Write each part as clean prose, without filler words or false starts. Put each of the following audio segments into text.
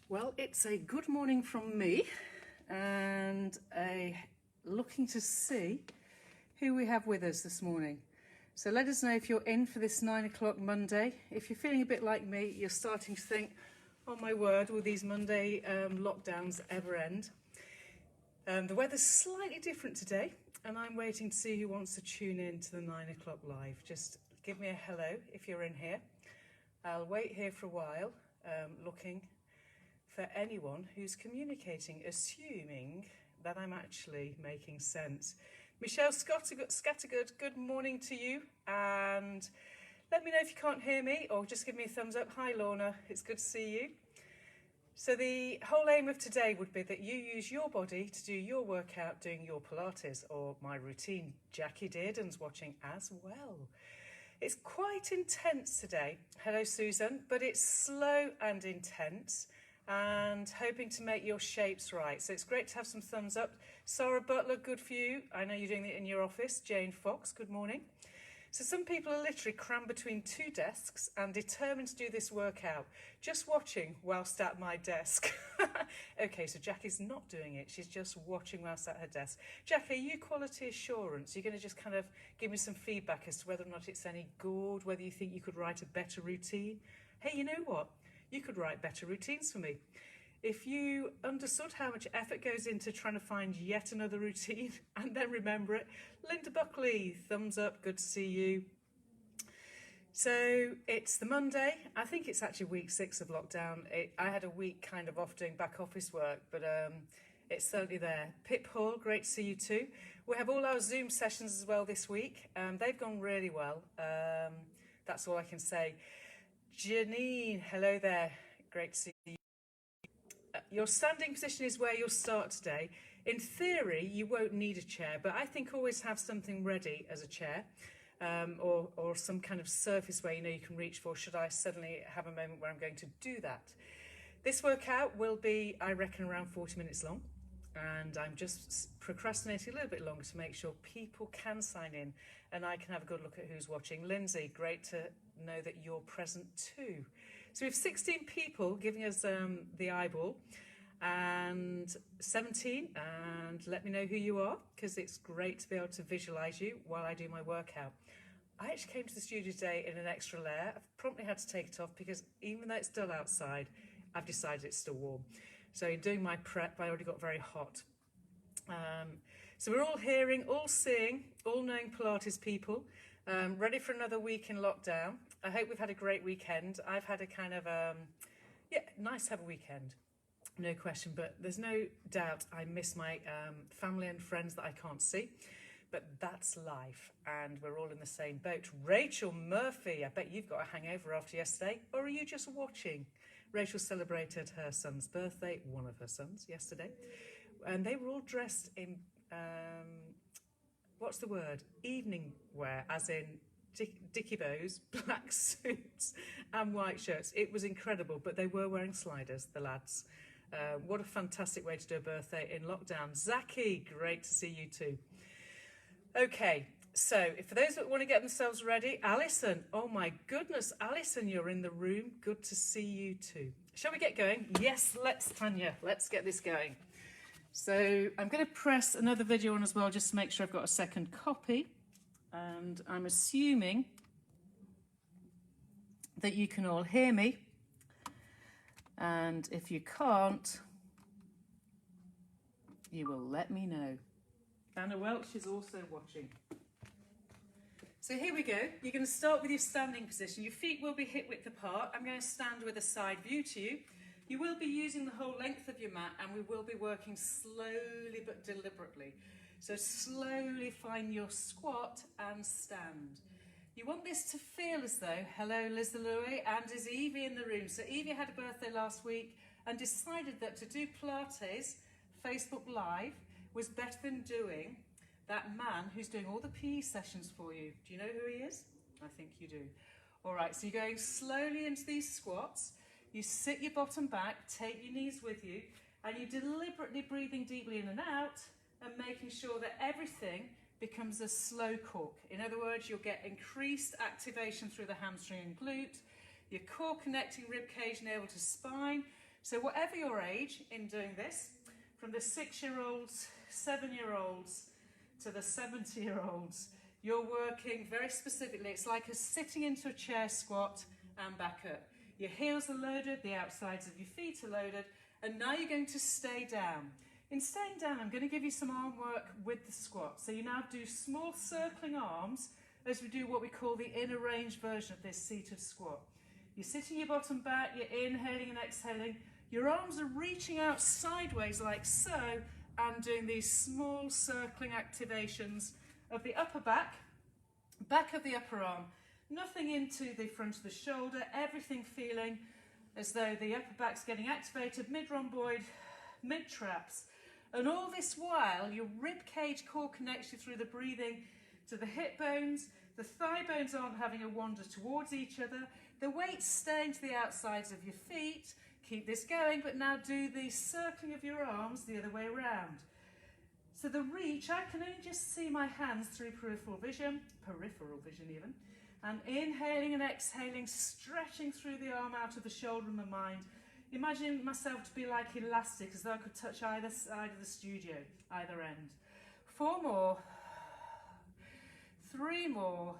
Well, it's a good morning from me and looking to see who we have with us this morning. So let us know if you're in for this 9 o'clock Monday. If you're feeling a bit like me, you're starting to think, oh my word, will these Monday lockdowns ever end? The weather's slightly different today, and I'm waiting to see who wants to tune in to the 9 o'clock live. Just give me a hello if you're in here. I'll wait here for a while, looking for anyone who's communicating, assuming that I'm actually making sense. Michelle Scattergood, good morning to you, and let me know if you can't hear me, or just give me a thumbs up. Hi Lorna, it's good to see you. So the whole aim of today would be that you use your body to do your workout, doing your Pilates, or my routine. Jackie Dearden's watching as well. It's quite intense today. Hello Susan, but it's slow and intense, and hoping to make your shapes right. So it's great to have some thumbs up. Sarah Butler, good for you. I know you're doing it in your office. Jane Fox, good morning. So some people are literally crammed between two desks and determined to do this workout, just watching whilst at my desk. Okay, so Jackie's not doing it. She's just watching whilst at her desk. Jackie, are you quality assurance? You're going to just kind of give me some feedback as to whether or not it's any good, whether you think you could write a better routine. Hey, you know what? You could write better routines for me. If you understood how much effort goes into trying to find yet another routine and then remember it. Linda Buckley, thumbs up, good to see you. So it's the Monday. I think it's actually week 6 of lockdown. I had a week kind of off doing back office work, but it's certainly there. Pip Hall, great to see you too. We have all our Zoom sessions as well this week. They've gone really well. That's all I can say. Janine, hello there. Great to see you. Your standing position is where you'll start today. In theory, you won't need a chair, but I think always have something ready as a chair, or some kind of surface where you know you can reach for should I suddenly have a moment where I'm going to do that. This workout will be, I reckon, around 40 minutes long, and I'm just procrastinating a little bit longer to make sure people can sign in and I can have a good look at who's watching. Lindsay, great to know that you're present too. So we have 16 people giving us the eyeball, and 17, and let me know who you are, because it's great to be able to visualize you while I do my workout. I actually came to the studio today in an extra layer. I've promptly had to take it off because even though it's dull outside, I've decided it's still warm. So in doing my prep, I already got very hot. So we're all hearing, all seeing, all knowing Pilates people, ready for another week in lockdown. I hope we've had a great weekend. I've had a kind of, nice to have a weekend, no question, but there's no doubt I miss my family and friends that I can't see, but that's life, and we're all in the same boat. Rachel Murphy, I bet you've got a hangover after yesterday, or are you just watching? Rachel celebrated her son's birthday, one of her sons, yesterday, and they were all dressed in, what's the word? Evening wear, as in dicky bows, black suits and white shirts. It was incredible, but they were wearing sliders, the lads. What a fantastic way to do a birthday in lockdown. Zaki, great to see you too. Okay, so for those that want to get themselves ready, Alison, oh my goodness, Alison, you're in the room. Good to see you too. Shall we get going? Yes, let's, Tanya, let's get this going. So I'm going to press another video on as well, just to make sure I've got a second copy. And I'm assuming that you can all hear me. And if you can't, you will let me know. Anna Welch is also watching. So here we go. You're going to start with your standing position. Your feet will be hip width apart. I'm going to stand with a side view to you. You will be using the whole length of your mat, and we will be working slowly but deliberately. So slowly find your squat and stand. You want this to feel as though, hello Liz Louis, and is Evie in the room? So Evie had a birthday last week and decided that to do Pilates Facebook Live was better than doing that man who's doing all the PE sessions for you. Do you know who he is? I think you do. All right, so you're going slowly into these squats. You sit your bottom back, take your knees with you, and you're deliberately breathing deeply in and out and making sure that everything becomes a slow cook. In other words, you'll get increased activation through the hamstring and glute, your core connecting rib cage navel to spine, So whatever your age in doing this, from the 6-year-olds, 7-year-olds to the 70-year-olds, you're working very specifically. It's like a sitting into a chair squat and back up. Your heels are loaded, the outsides of your feet are loaded, and now you're going to stay down. In staying down, I'm going to give you some arm work with the squat. So you now do small circling arms as we do what we call the inner range version of this seated squat. You're sitting your bottom back, you're inhaling and exhaling. Your arms are reaching out sideways like so and doing these small circling activations of the upper back, back of the upper arm. Nothing into the front of the shoulder, everything feeling as though the upper back's getting activated, mid-rhomboid, mid-traps. And all this while, your rib cage core connects you through the breathing to the hip bones. The thigh bones aren't having a wander towards each other. The weight's staying to the outsides of your feet. Keep this going, but now do the circling of your arms the other way around. So the reach, I can only just see my hands through peripheral vision even. And inhaling and exhaling, stretching through the arm out of the shoulder and the mind. Imagine myself to be like elastic, as though I could touch either side of the studio, either end. 4 more. 3 more.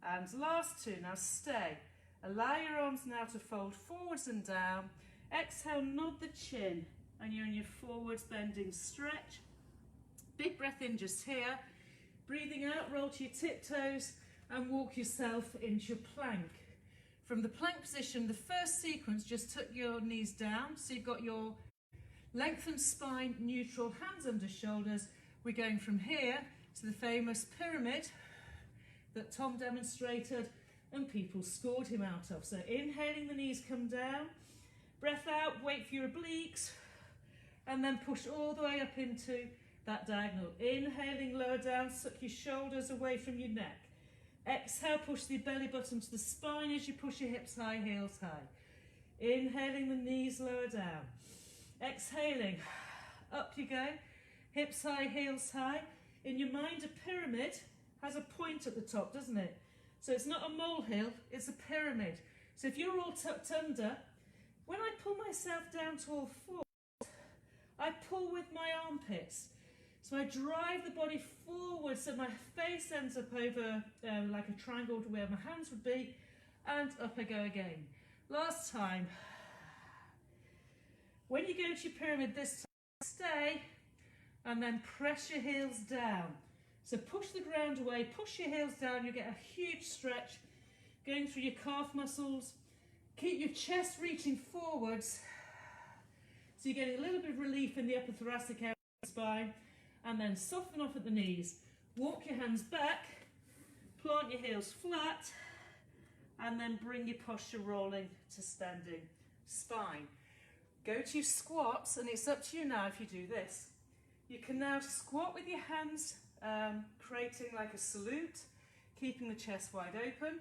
And last 2. Now stay. Allow your arms now to fold forwards and down. Exhale, nod the chin, and you're in your forwards bending stretch. Big breath in just here. Breathing out, roll to your tiptoes and walk yourself into your plank. From the plank position, the first sequence, just tuck your knees down. So you've got your lengthened spine, neutral, hands under shoulders. We're going from here to the famous pyramid that Tom demonstrated and people scored him out of. So inhaling, the knees come down. Breath out, wait for your obliques, and then push all the way up into that diagonal. Inhaling, lower down, suck your shoulders away from your neck. Exhale, push the belly button to the spine as you push your hips high, heels high. Inhaling, the knees lower down. Exhaling, up you go. Hips high, heels high. In your mind, a pyramid has a point at the top, doesn't it? So it's not a molehill, it's a pyramid. So if you're all tucked under, when I pull myself down to all fours, I pull with my armpits. So I drive the body forward so my face ends up over like a triangle to where my hands would be, and up I go again. Last time. When you go to your pyramid this time, stay and then press your heels down. So push the ground away, push your heels down, you'll get a huge stretch going through your calf muscles. Keep your chest reaching forwards so you're getting a little bit of relief in the upper thoracic area of the spine. And then soften off at the knees. Walk your hands back, plant your heels flat, and then bring your posture rolling to standing spine. Go to your squats, and it's up to you now if you do this. You can now squat with your hands, creating like a salute, keeping the chest wide open.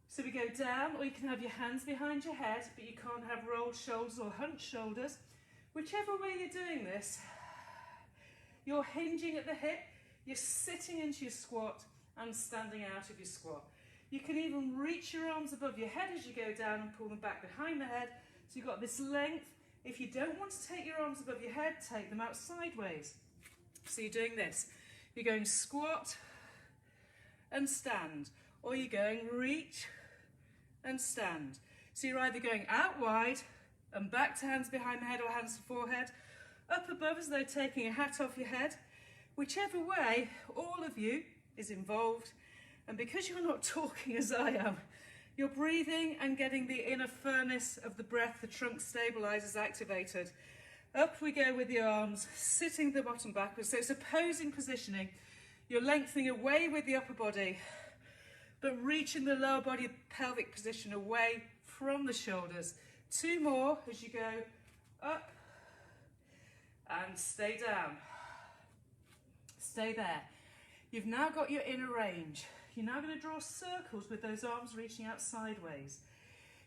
So we go down, or you can have your hands behind your head, but you can't have rolled shoulders or hunched shoulders. Whichever way you're doing this, you're hinging at the hip, you're sitting into your squat and standing out of your squat. You can even reach your arms above your head as you go down and pull them back behind the head. So you've got this length. If you don't want to take your arms above your head, take them out sideways. So you're doing this. You're going squat and stand, or you're going reach and stand. So you're either going out wide and back to hands behind the head or hands to forehead, up above as though taking a hat off your head. Whichever way, all of you is involved. And because you're not talking as I am, you're breathing and getting the inner furnace of the breath, the trunk stabilizers activated. Up we go with the arms, sitting the bottom backwards. So it's opposing positioning. You're lengthening away with the upper body, but reaching the lower body pelvic position away from the shoulders. 2 more as you go up and stay down. Stay there. You've now got your inner range. You're now going to draw circles with those arms reaching out sideways.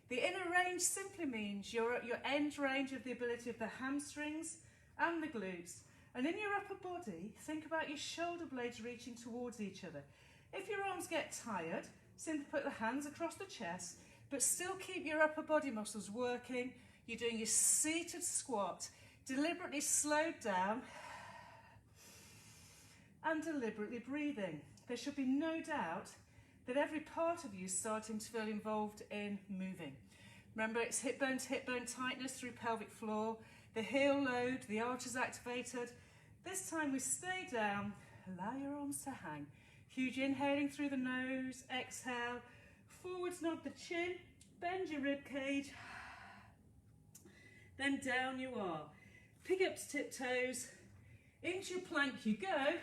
The inner range simply means you're at your end range of the ability of the hamstrings and the glutes. And in your upper body, think about your shoulder blades reaching towards each other. If your arms get tired, simply put the hands across the chest, but still keep your upper body muscles working. You're doing your seated squat, deliberately slowed down and deliberately breathing. There should be no doubt that every part of you is starting to feel involved in moving. Remember, it's hip bone to hip bone tightness through pelvic floor, the heel load, the arch is activated. This time we stay down, allow your arms to hang. Huge inhaling through the nose, exhale, forwards nod the chin, bend your rib cage, then down you are. Pick up to tiptoes, into your plank you go.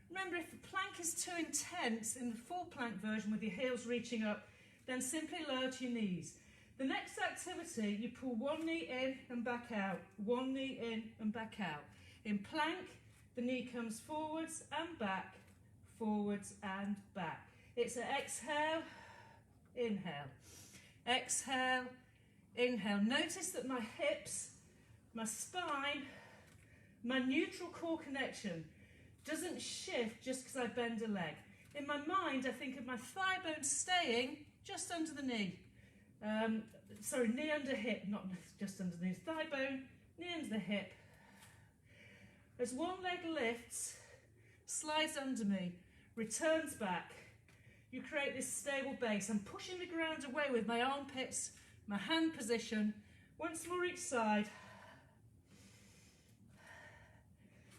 Remember, if the plank is too intense in the full plank version with your heels reaching up, then simply lower to your knees. The next activity, you pull one knee in and back out, one knee in and back out. In plank, the knee comes forwards and back, forwards and back. It's an exhale, inhale, exhale, inhale. Notice that my hips, my spine, my neutral core connection doesn't shift just because I bend a leg. In my mind, I think of my thigh bone staying just under the knee. Knee under hip, not just underneath. Thigh bone, knee under the hip. As one leg lifts, slides under me, returns back, you create this stable base. I'm pushing the ground away with my armpits, my hand position, once more each side.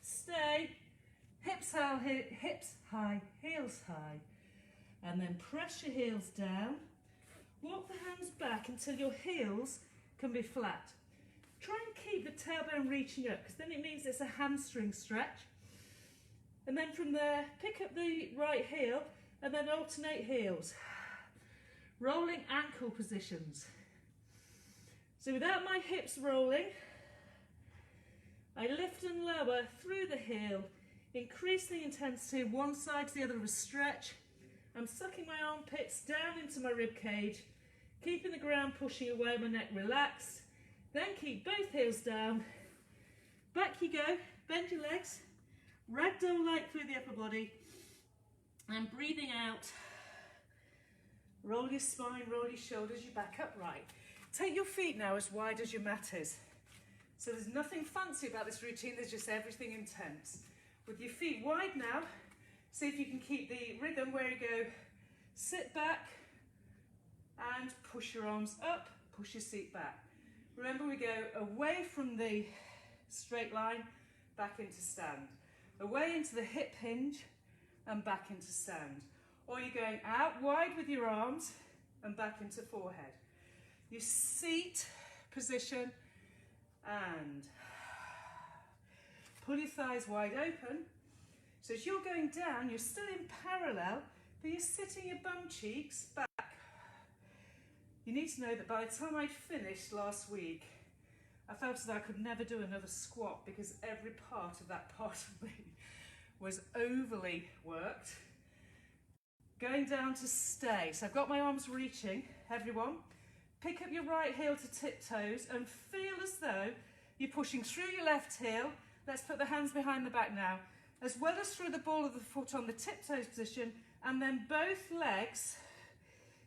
Stay, hips high, heels high. And then press your heels down. Walk the hands back until your heels can be flat. Try and keep the tailbone reaching up, because then it means it's a hamstring stretch. And then from there, pick up the right heel and then alternate heels. Rolling ankle positions. So without my hips rolling, I lift and lower through the heel, increase the intensity, one side to the other of a stretch. I'm sucking my armpits down into my rib cage, keeping the ground pushing away, my neck relaxed. Then keep both heels down. Back you go, bend your legs, ragdoll light through the upper body, and breathing out. Roll your spine, roll your shoulders, you back upright. Take your feet now as wide as your mat is. So there's nothing fancy about this routine, there's just everything intense. With your feet wide now, see if you can keep the rhythm where you go, sit back and push your arms up, push your seat back. Remember, we go away from the straight line, back into stand. Away into the hip hinge and back into stand. Or you're going out wide with your arms and back into forehead. Your seat position and pull your thighs wide open. So as you're going down, you're still in parallel, but you're sitting your bum cheeks back. You need to know that by the time I'd finished last week, I felt that I could never do another squat because every part of that part of me was overly worked. Going down to stay. So I've got my arms reaching, everyone. Pick up your right heel to tiptoes and feel as though you're pushing through your left heel. Let's put the hands behind the back now. As well as through the ball of the foot on the tiptoes position, and then both legs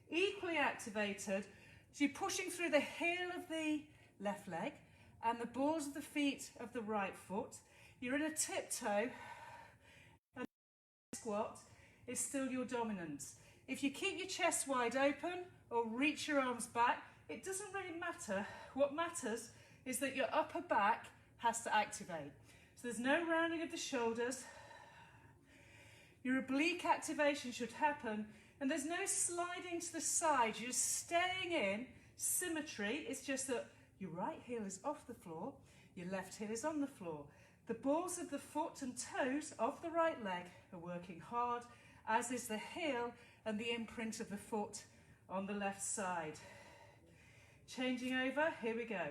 equally activated. So you're pushing through the heel of the left leg and the balls of the feet of the right foot. You're in a tiptoe, and the squat is still your dominance. If you keep your chest wide open or reach your arms back, it doesn't really matter. What matters is that your upper back has to activate. So there's no rounding of the shoulders. Your oblique activation should happen, and there's no sliding to the side. You're just staying in symmetry. It's just that your right heel is off the floor, your left heel is on the floor. The balls of the foot and toes of the right leg are working hard, as is the heel and the imprint of the foot on the left side. Changing over, here we go.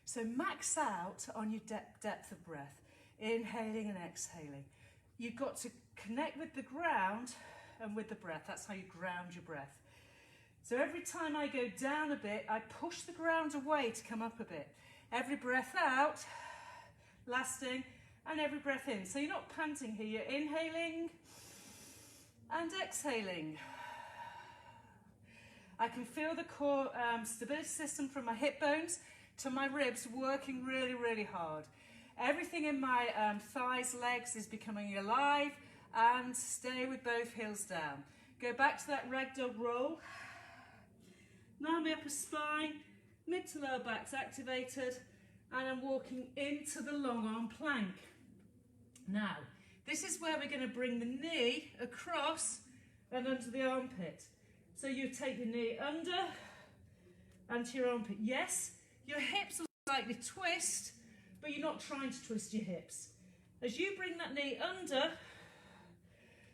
So max out on your depth of breath, inhaling and exhaling. You've got to connect with the ground and with the breath. That's how you ground your breath. So every time I go down a bit, I push the ground away to come up a bit. Every breath out, lasting, and every breath in. So you're not panting here, you're inhaling and exhaling. I can feel the core stability system from my hip bones to my ribs working really, really hard. Everything in my thighs, legs is becoming alive, and stay with both heels down. Go back to that ragdoll roll. Now my upper spine, mid to lower back's activated, and I'm walking into the long arm plank. Now, this is where we're going to bring the knee across and under the armpit. So you take your knee under and to your armpit. Yes, your hips will slightly twist, but you're not trying to twist your hips. As you bring that knee under,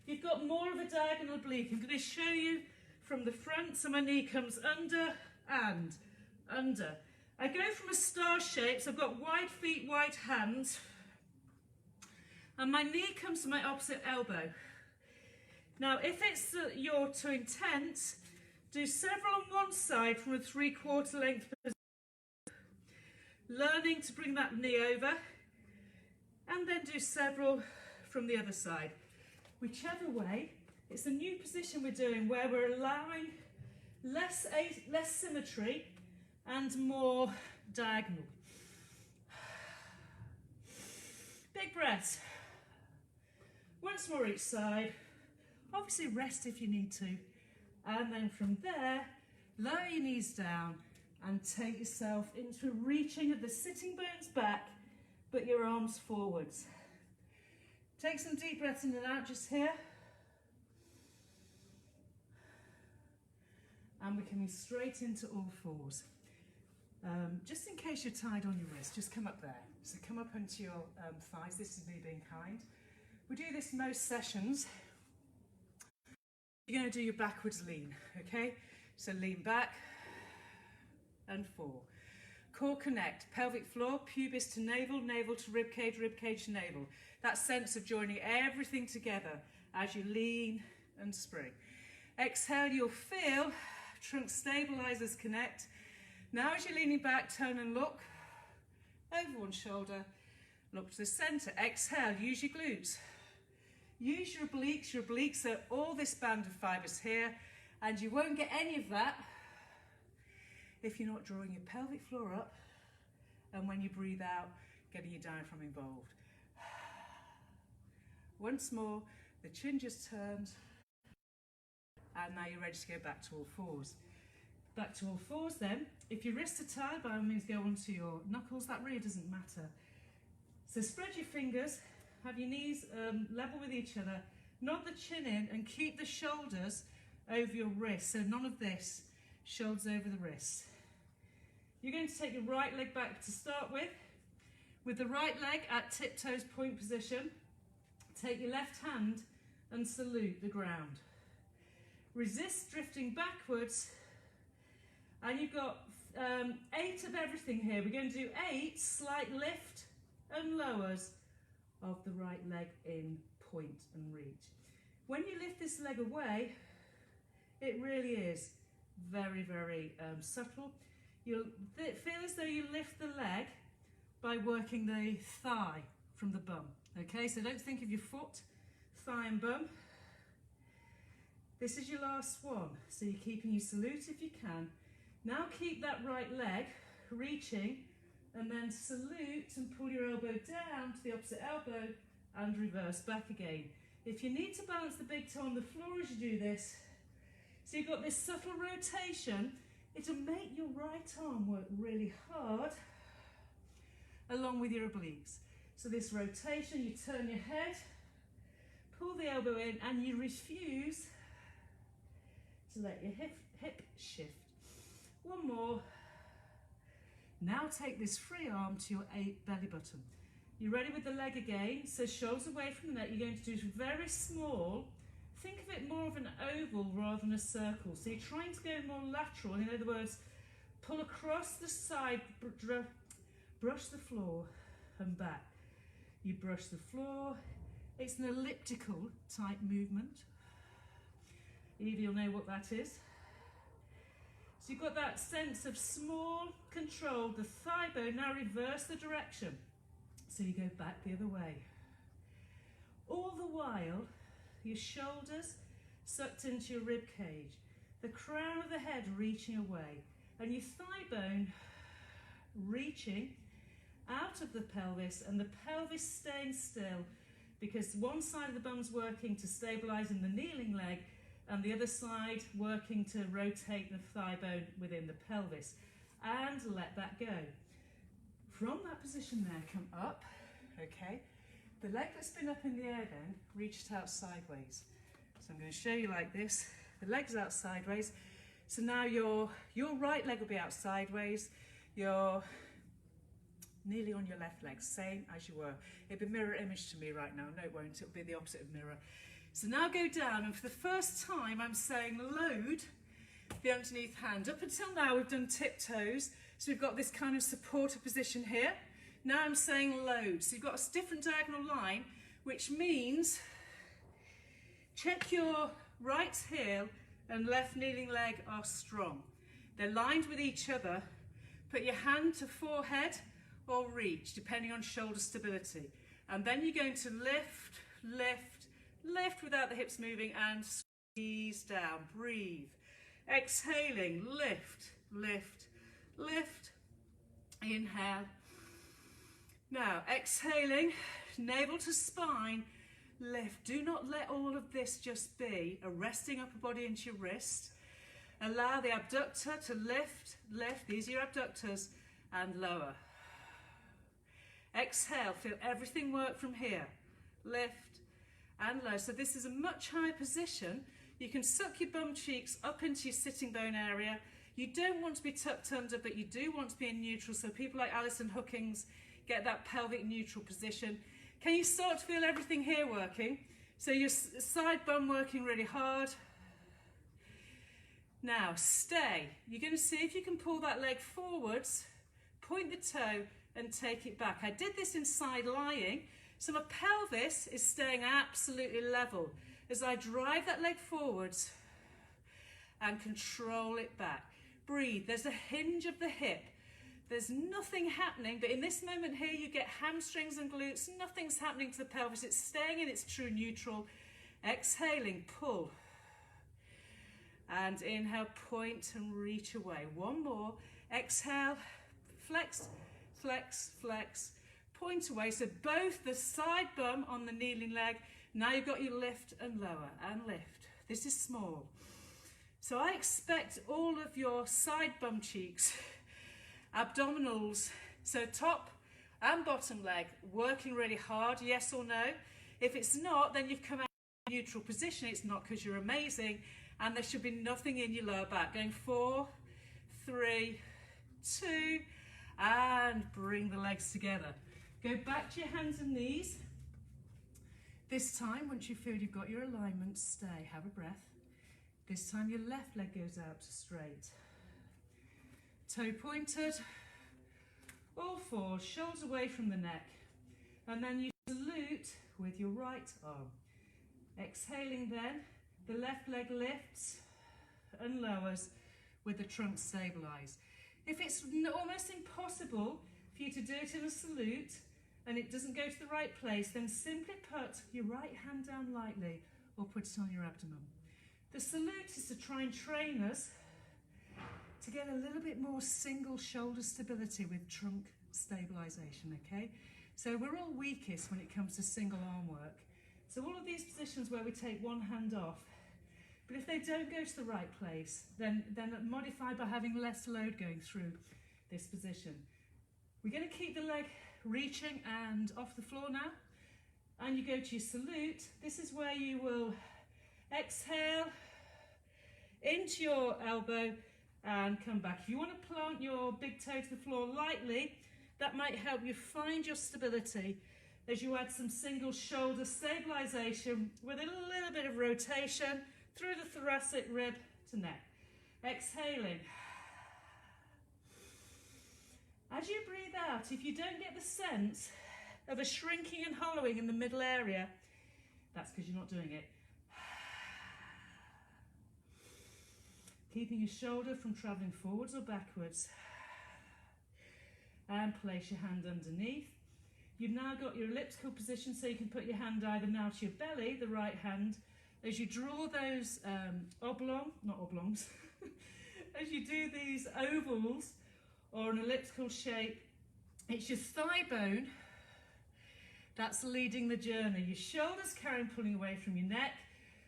you've got more of a diagonal oblique. I'm going to show you from the front. So my knee comes under and under. I go from a star shape, so I've got wide feet, wide hands, and my knee comes to my opposite elbow. Now, if it's you're too intense, do several on one side from a 3/4 length position, learning to bring that knee over, and then do several from the other side. Whichever way, it's a new position we're doing where we're allowing less symmetry and more diagonal. Big breaths. Once more each side. Obviously rest if you need to. And then from there, lower your knees down and take yourself into reaching of the sitting bones back, but your arms forwards. Take some deep breaths in and out just here. And we're coming straight into all fours. Just in case you're tied on your wrist, just come up there. So come up onto your thighs. This is me being kind. We do this most sessions. You're going to do your backwards lean, okay? So lean back and 4. Core connect, pelvic floor, pubis to navel, navel to ribcage to navel. That sense of joining everything together as you lean and spring. Exhale, you'll feel trunk stabilizers connect. Now as you're leaning back, turn and look over one shoulder, look to the center. Exhale, use your glutes. Use your obliques. Your obliques are all this band of fibers here, and you won't get any of that if you're not drawing your pelvic floor up, and when you breathe out, getting your diaphragm involved. Once more, the chin just turns, and now you're ready to go back to all fours. Back to all fours then. If your wrists are tired, by all means go onto your knuckles. That really doesn't matter. So spread your fingers, have your knees level with each other, nod the chin in and keep the shoulders over your wrists. So none of this, shoulders over the wrists. You're going to take your right leg back to start with the right leg at tiptoes point position. Take your left hand and salute the ground. Resist drifting backwards, and you've got 8 of everything here. We're going to do 8 slight lift and lowers of the right leg in point and reach. When you lift this leg away, it really is very, very subtle. You'll feel as though you lift the leg by working the thigh from the bum. Okay, so don't think of your foot, thigh and bum. This is your last one, so you're keeping your salute if you can. Now keep that right leg reaching, and then salute and pull your elbow down to the opposite elbow and reverse back again. If you need to balance the big toe on the floor as you do this, so you've got this subtle rotation, it'll make your right arm work really hard along with your obliques. So this rotation, you turn your head, pull the elbow in, and you refuse to let your hip shift. One more. Now take this free arm to your belly button. You're ready with the leg again, so shoulders away from the neck. You're going to do very small. Think of it more of an oval rather than a circle. So you're trying to go more lateral. In other words, pull across the side, brush the floor and back. You brush the floor. It's an elliptical type movement. Evie, you'll know what that is. So you've got that sense of small control, the thigh bone. Now reverse the direction. So you go back the other way. All the while, your shoulders sucked into your rib cage. the crown of the head reaching away, and your thigh bone reaching out of the pelvis, and the pelvis staying still, because one side of the bum's working to stabilise in the kneeling leg, and the other side working to rotate the thigh bone within the pelvis. And let that go. From that position there, come up, okay? The leg that's been up in the air then, reach it out sideways. So I'm going to show you like this. The leg's out sideways. So now your right leg will be out sideways. You're nearly on your left leg, same as you were. It'll be mirror image to me right now. No, it won't. It'll be the opposite of mirror. So now go down, and for the first time, I'm saying load the underneath hand. Up until now, we've done tiptoes. So we've got this kind of supported position here. Now I'm saying load. So you've got a different diagonal line, which means check your right heel and left kneeling leg are strong. They're lined with each other. Put your hand to forehead or reach, depending on shoulder stability. And then you're going to lift, lift, lift without the hips moving, and squeeze down. Breathe. Exhaling, lift, lift, lift. Inhale. Now, exhaling, navel to spine, lift. Do not let all of this just be a resting upper body into your wrist. Allow the abductor to lift, lift. These are your abductors, and lower. Exhale, feel everything work from here. Lift and low. So this is a much higher position. You can suck your bum cheeks up into your sitting bone area. You don't want to be tucked under, but you do want to be in neutral. So people like Alison Hookings get that pelvic neutral position. Can you start to feel everything here working? So your side bum working really hard. Now stay. You're going to see if you can pull that leg forwards, point the toe and take it back. I did this in side lying, so my pelvis is staying absolutely level as I drive that leg forwards and control it back. Breathe. There's a hinge of the hip. There's nothing happening, but in this moment here you get hamstrings and glutes. Nothing's happening to the pelvis. It's staying in its true neutral. Exhaling, pull. And inhale, point and reach away. One more. Exhale, flex, flex, flex, point away. So both the side bum on the kneeling leg. Now you've got your lift and lower and lift. This is small. So I expect all of your side bum cheeks, abdominals, so top and bottom leg working really hard, yes or no. If it's not, then you've come out of neutral position. It's not because you're amazing, and there should be nothing in your lower back. Going 4, 3, 2, and bring the legs together. Go back to your hands and knees. This time, once you feel you've got your alignment, stay, have a breath. This time your left leg goes out to straight. Toe pointed, all fours, shoulders away from the neck. And then you salute with your right arm. Exhaling then, the left leg lifts and lowers with the trunk stabilised. If it's almost impossible for you to do it in a salute and it doesn't go to the right place, then simply put your right hand down lightly or put it on your abdomen. The salute is to try and train us to get a little bit more single shoulder stability with trunk stabilisation, okay? So we're all weakest when it comes to single arm work. So all of these positions where we take one hand off, but if they don't go to the right place, then modify by having less load going through this position. We're going to keep the leg reaching and off the floor now. And you go to your salute. This is where you will exhale into your elbow and come back. If you want to plant your big toe to the floor lightly, that might help you find your stability as you add some single shoulder stabilization with a little bit of rotation through the thoracic rib to neck. Exhaling. As you breathe out, if you don't get the sense of a shrinking and hollowing in the middle area, that's because you're not doing it. Keeping your shoulder from traveling forwards or backwards. And place your hand underneath. You've now got your elliptical position, so you can put your hand either now to your belly, the right hand, as you draw those not oblongs, as you do these ovals or an elliptical shape, it's your thigh bone that's leading the journey. Your shoulders carry on pulling away from your neck.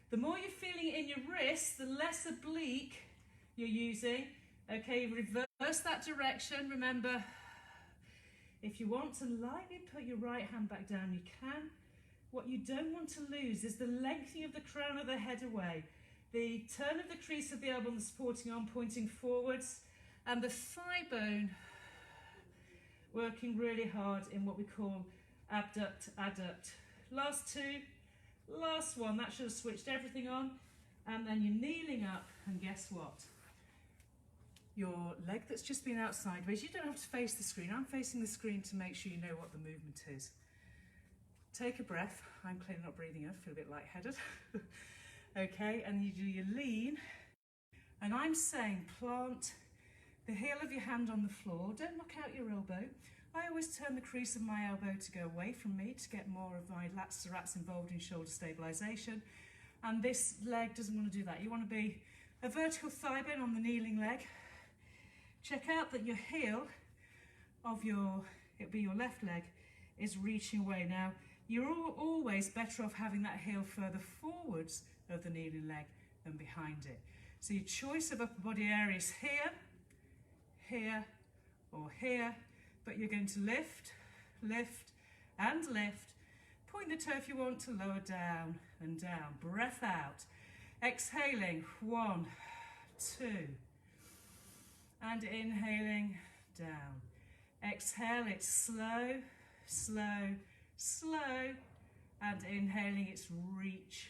The more you're feeling it in your wrists, the less oblique you're using. Okay, reverse that direction. Remember, if you want to lightly put your right hand back down, you can. What you don't want to lose is the lengthening of the crown of the head away, the turn of the crease of the elbow and the supporting arm pointing forwards, and the thigh bone working really hard in what we call abduct, adduct. Last two, last one, that should have switched everything on. And then you're kneeling up, and guess what? Your leg that's just been out sideways, you don't have to face the screen. I'm facing the screen to make sure you know what the movement is. Take a breath. I'm clearly not breathing enough, feel a bit lightheaded. Okay, and you do your lean. And I'm saying plant the heel of your hand on the floor. Don't knock out your elbow. I always turn the crease of my elbow to go away from me to get more of my lats to rats involved in shoulder stabilisation. And this leg doesn't want to do that. You want to be a vertical thigh bone on the kneeling leg. Check out that your heel of it'll be your left leg, is reaching away. Now, you're always better off having that heel further forwards of the kneeling leg than behind it. So your choice of upper body area is here, here, or here, but you're going to lift, lift, and lift. Point the toe if you want to lower down and down. Breath out. Exhaling, 1, 2. And inhaling, down. Exhale, it's slow, slow, slow. And inhaling, it's reach,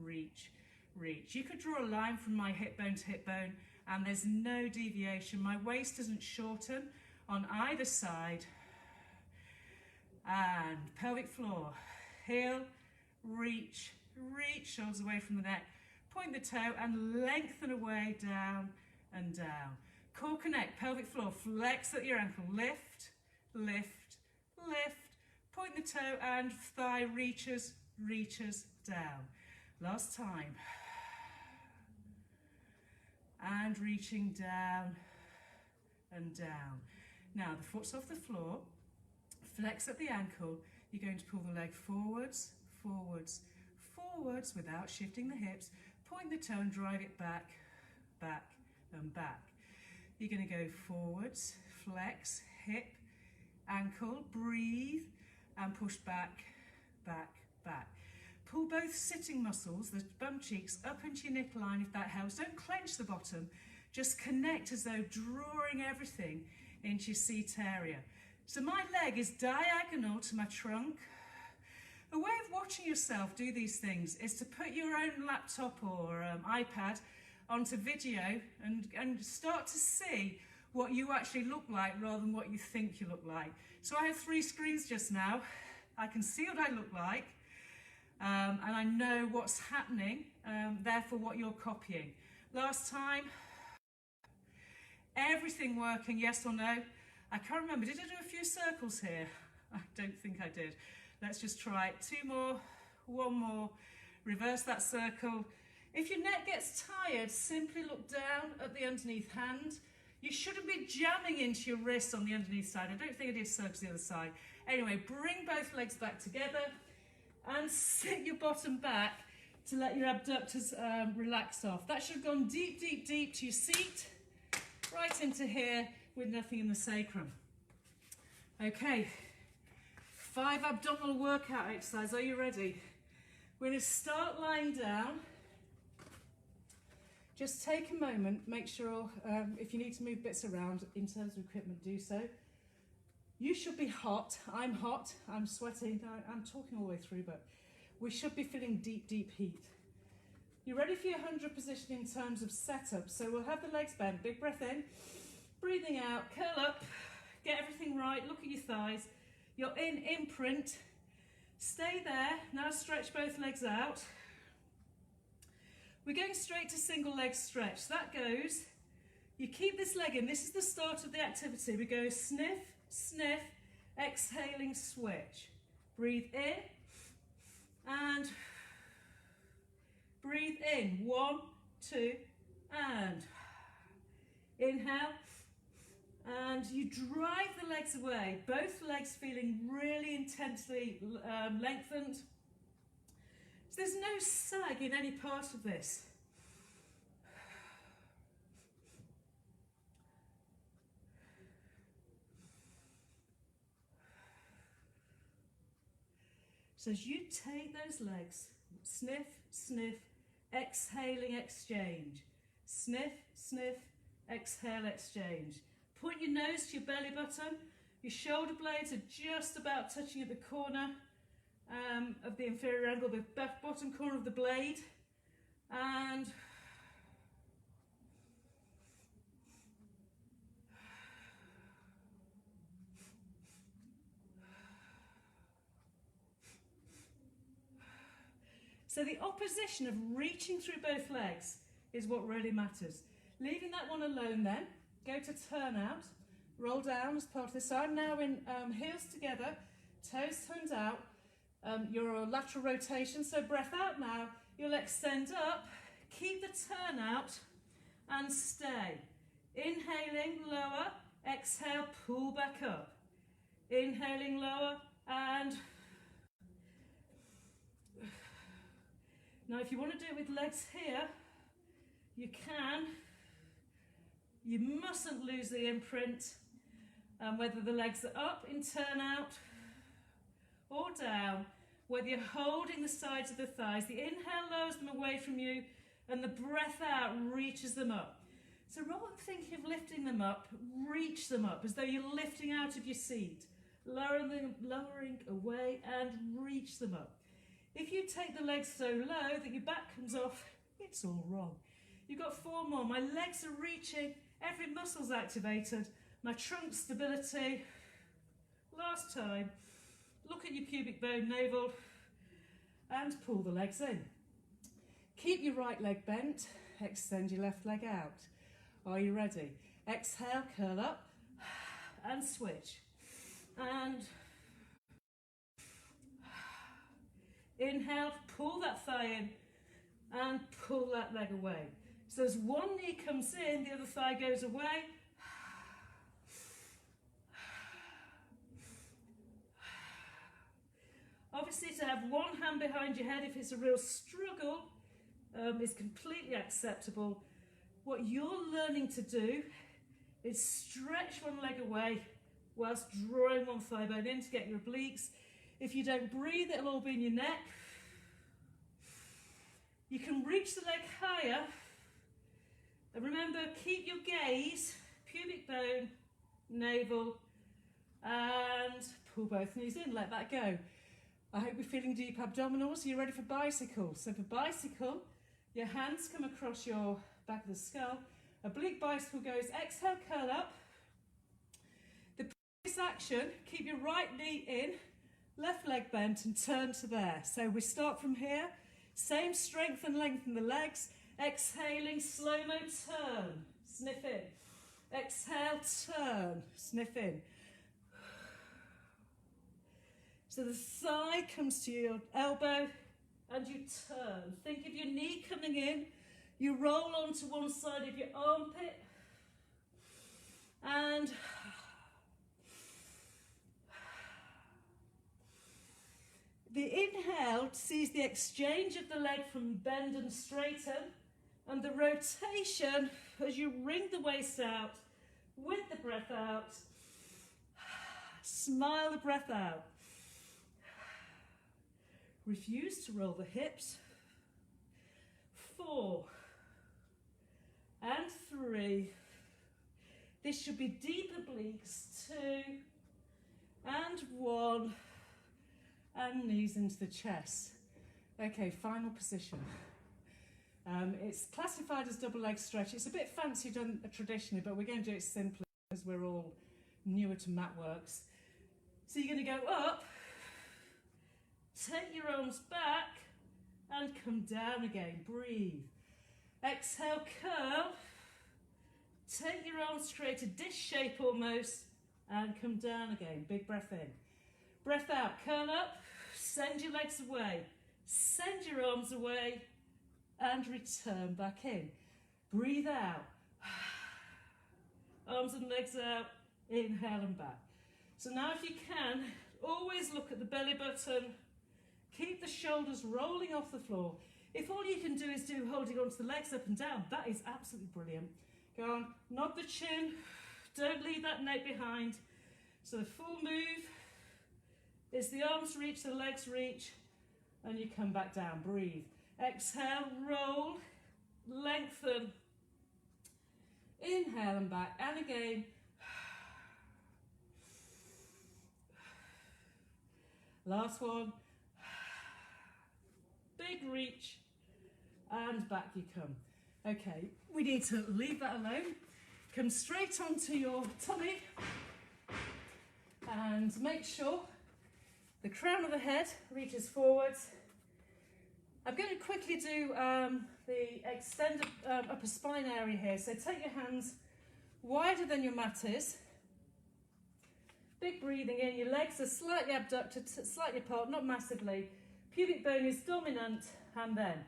reach, reach. You could draw a line from my hip bone to hip bone, and there's no deviation. My waist doesn't shorten on either side. And pelvic floor, heel, reach, reach, shoulders away from the neck. Point the toe and lengthen away, down and down. Core connect, pelvic floor, flex at your ankle, lift, lift, lift. Point the toe and thigh reaches, reaches down. Last time. And reaching down and down. Now the foot's off the floor, flex at the ankle. You're going to pull the leg forwards, forwards, forwards without shifting the hips. Point the toe and drive it back, back and back. You're going to go forwards, flex, hip, ankle, breathe and push back, back, back. Pull both sitting muscles, the bum cheeks, up into your nipple line if that helps. Don't clench the bottom, just connect as though drawing everything into your seat area. So my leg is diagonal to my trunk. A way of watching yourself do these things is to put your own laptop or iPad onto video and start to see what you actually look like rather than what you think you look like. So I have 3 screens just now. I can see what I look like. And I know what's happening, therefore what you're copying. Last time, everything working, yes or no? I can't remember, did I do a few circles here? I don't think I did. Let's just try it. 2 more, 1 more, reverse that circle. If your neck gets tired, simply look down at the underneath hand. You shouldn't be jamming into your wrist on the underneath side. I don't think I did circles the other side. Anyway, bring both legs back together and sit your bottom back to let your abductors relax off. That should have gone deep, deep, deep to your seat, right into here with nothing in the sacrum. Okay, 5 abdominal workout exercises. Are you ready? We're going to start lying down. Just take a moment, make sure if you need to move bits around in terms of equipment, do so. You should be hot. I'm hot. I'm sweating. I'm talking all the way through, but we should be feeling deep, deep heat. You ready for your 100 position in terms of setup? So we'll have the legs bent. Big breath in. Breathing out. Curl up. Get everything right. Look at your thighs. You're in imprint. Stay there. Now stretch both legs out. We're going straight to single leg stretch. That goes, you keep this leg in. This is the start of the activity. We go sniff, sniff, exhaling, switch. Breathe in and Breathe in, 1, 2, and inhale. And you drive the legs away, both legs feeling really intensely lengthened. So there's no sag in any part of this. So as you take those legs, sniff, sniff, exhaling, exchange. Sniff, sniff, exhale, exchange. Point your nose to your belly button. Your shoulder blades are just about touching at the corner of the inferior angle, the bottom corner of the blade. And so the opposition of reaching through both legs is what really matters. Leaving that one alone then, go to turn out, roll down as part of this. So I'm now in heels together, toes turned out, your lateral rotation. So breath out now, you'll extend up, keep the turn out and stay. Inhaling, lower, exhale, pull back up. Inhaling, lower, and now if you want to do it with legs here, you can. You mustn't lose the imprint, whether the legs are up in turn out or down, whether you're holding the sides of the thighs. The inhale lowers them away from you and the breath out reaches them up. So rather than thinking of lifting them up, reach them up as though you're lifting out of your seat, lowering away and reach them up. If you take the legs so low that your back comes off, it's all wrong. You've got 4 more. My legs are reaching, every muscle's activated, my trunk stability. Last time, look at your pubic bone, navel, and pull the legs in. Keep your right leg bent, extend your left leg out. Are you ready? Exhale, curl up, and switch. And inhale, pull that thigh in, and pull that leg away. So as one knee comes in, the other thigh goes away. Obviously, to have one hand behind your head if it's a real struggle is completely acceptable. What you're learning to do is stretch one leg away whilst drawing one thigh bone in to get your obliques. If you don't breathe, it'll all be in your neck. You can reach the leg higher. And remember, keep your gaze, pubic bone, navel, and pull both knees in, let that go. I hope you're feeling deep abdominals. You're ready for bicycle. So for bicycle, your hands come across your back of the skull. Oblique bicycle goes, exhale, curl up. The previous action, keep your right knee in, left leg bent and turn to there. So we start from here, same strength and length in the legs. Exhaling, slow-mo turn, sniff in. Exhale, turn, sniff in. So the thigh comes to your elbow and you turn. Think of your knee coming in. You roll onto one side of your armpit and the inhale sees the exchange of the leg from bend and straighten, and the rotation as you wring the waist out with the breath out. Smile the breath out. Refuse to roll the hips. 4 and 3. This should be deep obliques. 2 and 1. And knees into the chest. Okay, final position. It's classified as double leg stretch. It's a bit fancy done traditionally, but we're going to do it simply because we're all newer to mat works. So you're going to go up, take your arms back, and come down again. Breathe. Exhale, curl. Take your arms straight to dish shape almost, and come down again. Big breath in. Breath out, curl up, send your legs away, send your arms away, and return back in. Breathe out. Arms and legs out, inhale and back. So now if you can, always look at the belly button, keep the shoulders rolling off the floor. If all you can do is holding onto the legs up and down, that is absolutely brilliant. Go on, nod the chin, don't leave that neck behind. So the full move is the arms reach, the legs reach, and you come back down, breathe. Exhale, roll, lengthen, inhale and back, and again. Last one. Big reach, and back you come. Okay, we need to leave that alone. Come straight onto your tummy, and make sure the crown of the head reaches forwards. I'm going to quickly do the extended upper spine area here. So take your hands wider than your mat is. Big breathing in. Your legs are slightly abducted, slightly apart, not massively. Pubic bone is dominant, and then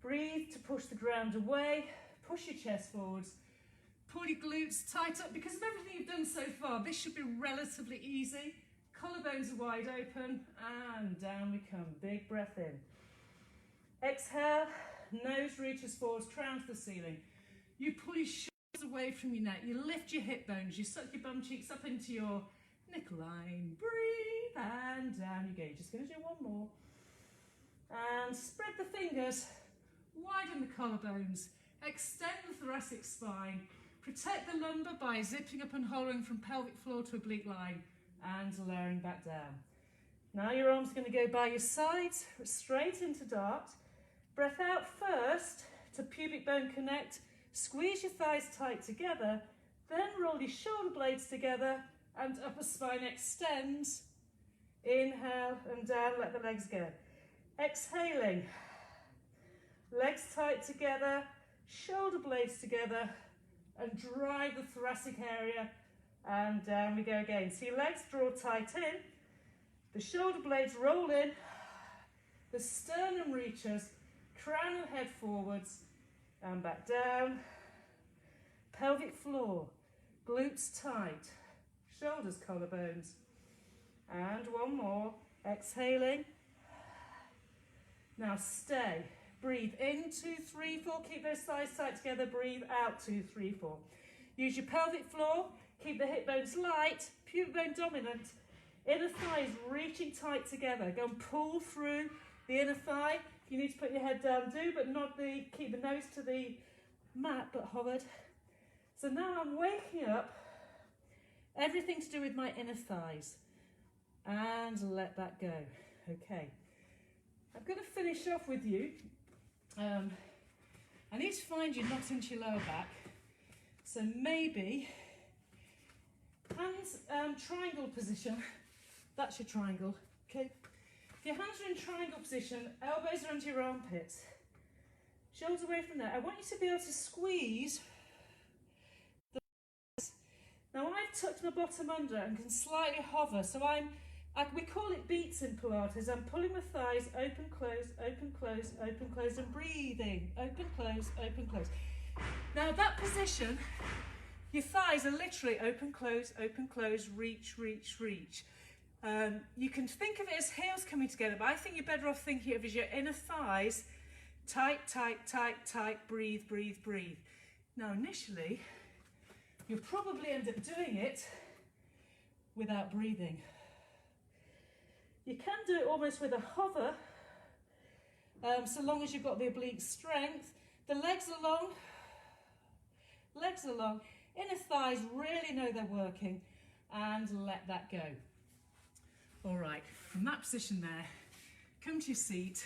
breathe to push the ground away. Push your chest forwards. Pull your glutes tight up. Because of everything you've done so far, this should be relatively easy. Collarbones are wide open, and down we come. Big breath in. Exhale, nose reaches forwards, crown to the ceiling. You pull your shoulders away from your neck. You lift your hip bones. You suck your bum cheeks up into your nipple line. Breathe, and down you go. You're just going to do one more. And spread the fingers, widen the collarbones, extend the thoracic spine, protect the lumbar by zipping up and holding from pelvic floor to oblique line, and lowering back down. Now your arms are going to go by your sides, straight into dart. Breath out first to pubic bone connect, squeeze your thighs tight together, then roll your shoulder blades together, and upper spine extends. Inhale and down, let the legs go. Exhaling, legs tight together, shoulder blades together, and drive the thoracic area, and down we go again. So your legs draw tight in, the shoulder blades roll in, the sternum reaches, crown and head forwards, and back down. Pelvic floor, glutes tight, shoulders, collarbones, and one more. Exhaling. Now stay. Breathe in, 2, 3, 4. Keep those thighs tight together. Breathe out, 2, 3, 4. Use your pelvic floor. Keep the hip bones light. Pubic bone dominant. Inner thighs reaching tight together. Go and pull through the inner thigh. If you need to put your head down, do, but not keep the nose to the mat, but hovered. So now I'm waking up. Everything to do with my inner thighs. And let that go. Okay. I'm going to finish off with you. I need to find you not into your lower back. So maybe hands triangle position. That's your triangle. Okay. If your hands are in triangle position, elbows are under your armpits, shoulders away from there. I want you to be able to squeeze. Now I've tucked my bottom under and can slightly hover. So we call it beats in Pilates. I'm pulling my thighs open, close, open, close, open, close, and breathing. Open, close, open, close. Now that position, your thighs are literally open, close, reach, reach, reach. You can think of it as heels coming together, but I think you're better off thinking of it as your inner thighs, tight, tight, tight, tight, breathe, breathe, breathe. Now initially, you'll probably end up doing it without breathing. You can do it almost with a hover, so long as you've got the oblique strength. The legs are long, inner thighs really know they're working, and let that go. All right, from that position there, come to your seat.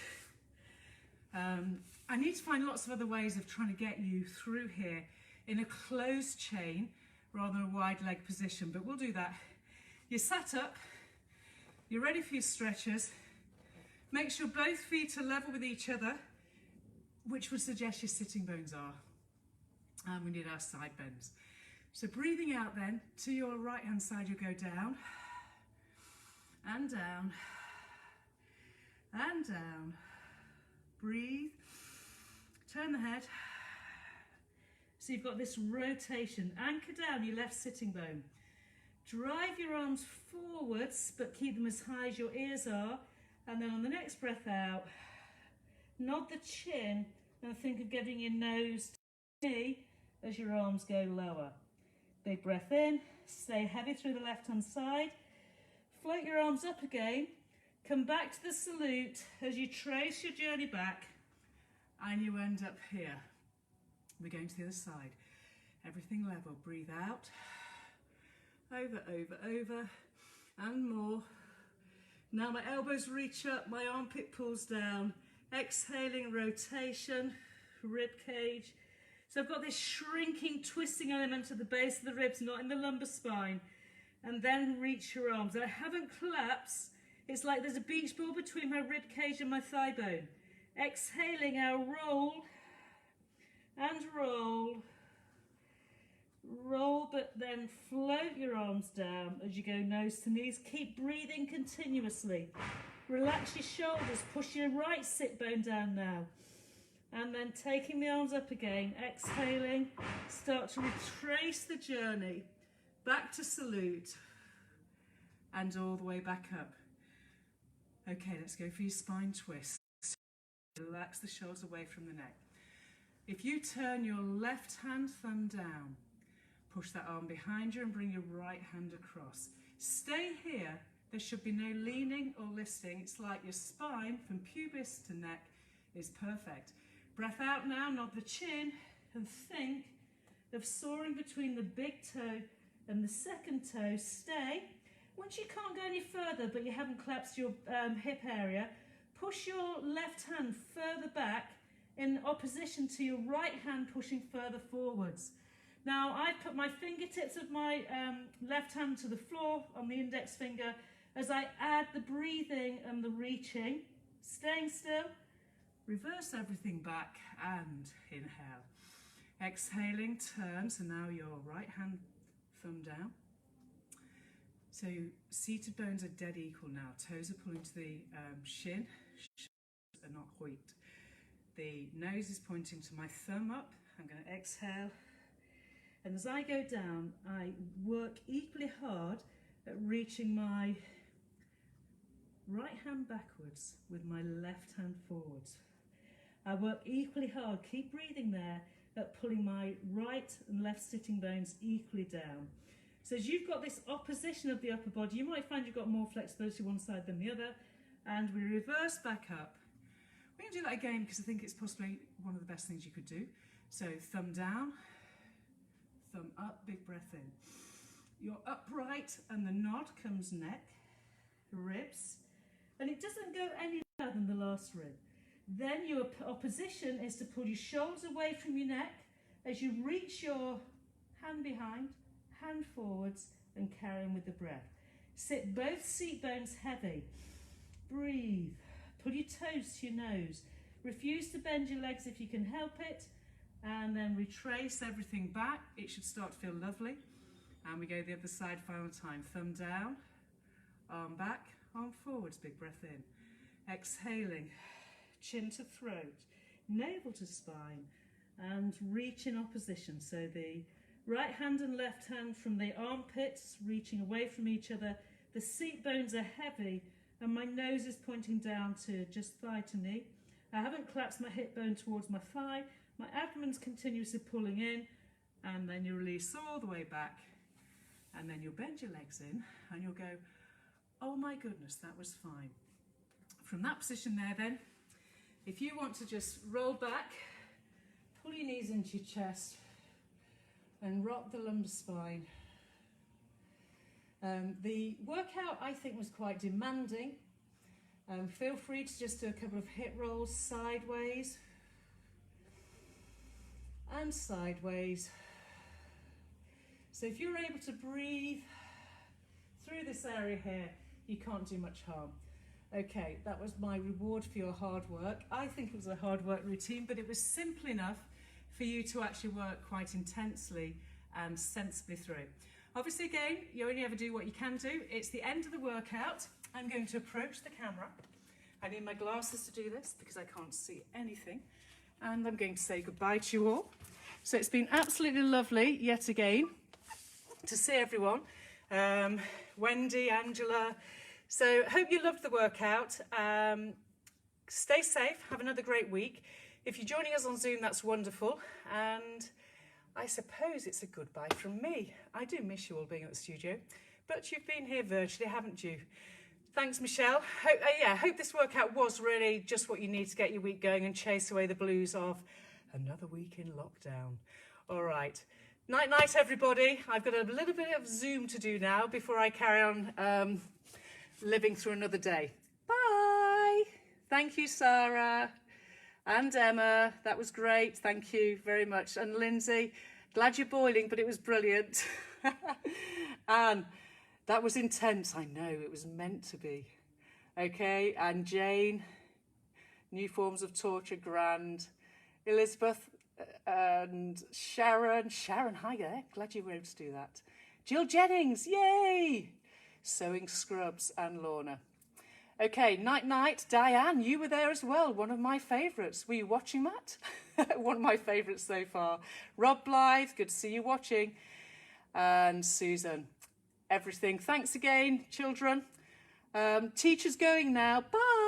I need to find lots of other ways of trying to get you through here in a closed chain rather than a wide leg position, but we'll do that. You're sat up. You're ready for your stretches. Make sure both feet are level with each other, which would suggest your sitting bones are. And we need our side bends. So breathing out then, to your right hand side you'll go down, and down, and down. Breathe, Turn the head. So you've got this rotation. Anchor down your left sitting bone. Drive your arms forwards, but keep them as high as your ears are. And then on the next breath out, nod the chin and think of getting your nose to knee as your arms go lower. Big breath in, stay heavy through the left-hand side. Float your arms up again. Come back to the salute as you trace your journey back and you end up here. We're going to the other side. Everything level. Breathe out. Over, over, over, and more. Now my elbows reach up, my armpit pulls down. Exhaling, rotation, rib cage. So I've got this shrinking, twisting element at the base of the ribs, not in the lumbar spine. And then reach your arms. I haven't collapsed. It's like there's a beach ball between my rib cage and my thigh bone. Exhaling, I'll roll and roll. Roll, but then float your arms down as you go nose to knees. Keep breathing continuously. Relax your shoulders, push your right sit bone down now. And then taking the arms up again, exhaling, start to retrace the journey back to salute and all the way back up. Okay, let's go for your spine twist. Relax the shoulders away from the neck. If you turn your left hand thumb down, push that arm behind you and bring your right hand across. Stay here. There should be no leaning or lifting. It's like your spine from pubis to neck is perfect. Breath out now, nod the chin and think of soaring between the big toe and the second toe. Stay. Once you can't go any further but you haven't collapsed your hip area, push your left hand further back in opposition to your right hand pushing further forwards. Now I've put my fingertips of my left hand to the floor on the index finger as I add the breathing and the reaching. Staying still, reverse everything back and inhale. Exhaling, turn, so now your right hand thumb down. So seated bones are dead equal now. Toes are pulling to the shin, are not hoiked. The nose is pointing to my thumb up. I'm going to exhale. And as I go down, I work equally hard at reaching my right hand backwards with my left hand forwards. I work equally hard, keep breathing there, at pulling my right and left sitting bones equally down. So as you've got this opposition of the upper body, you might find you've got more flexibility one side than the other, and we reverse back up. We're going to do that again because I think it's possibly one of the best things you could do. So thumb down, thumb up, big breath in. You're upright and the nod comes neck, ribs, and it doesn't go any lower than the last rib. Then your opposition is to pull your shoulders away from your neck as you reach your hand behind, hand forwards, and carry on with the breath. Sit both seat bones heavy. Breathe. Pull your toes to your nose. Refuse to bend your legs if you can help it. And then retrace everything back. It should start to feel lovely. And we go the other side final time. Thumb down, arm back, arm forwards. Big breath in. Exhaling, chin to throat, navel to spine, and reach in opposition. So the right hand and left hand from the armpits reaching away from each other. The seat bones are heavy and my nose is pointing down to just thigh to knee. I haven't collapsed my hip bone towards my thigh. My abdomen's continuously pulling in, and then you release all the way back, and then you'll bend your legs in and you'll go, oh my goodness, that was fine. From that position there then, if you want to just roll back, pull your knees into your chest and rock the lumbar spine. The workout I think was quite demanding. Feel free to just do a couple of hip rolls sideways and sideways. So if you're able to breathe through this area here, you can't do much harm. Okay, that was my reward for your hard work. I think it was a hard work routine, but it was simple enough for you to actually work quite intensely and sensibly through. Obviously, again, you only ever do what you can do. It's the end of the workout. I'm going to approach the camera. I need my glasses to do this because I can't see anything. and I'm going to say goodbye to you all. So it's been absolutely lovely yet again to see everyone. Wendy, Angela. So hope you loved the workout. Stay safe, have another great week. If you're joining us on Zoom, that's wonderful. And I suppose it's a goodbye from me. I do miss you all being at the studio, but you've been here virtually, haven't you? Thanks, Michelle. Hope this workout was really just what you need to get your week going and chase away the blues of another week in lockdown. All right. Night, night, everybody. I've got a little bit of Zoom to do now before I carry on living through another day. Bye. Thank you, Sarah. And Emma. That was great. Thank you very much. And Lindsay, glad you're boiling, but it was brilliant. And that was intense. I know, it was meant to be. Okay, and Jane, new forms of torture, grand. Elizabeth and Sharon. Sharon, hi there. Glad you were able to do that. Jill Jennings, yay! Sewing scrubs and Lorna. Okay, night, night. Diane, you were there as well. One of my favourites. Were you watching that? One of my favourites so far. Rob Blythe, good to see you watching. And Susan. Everything. Thanks again, children. Teachers going now. Bye.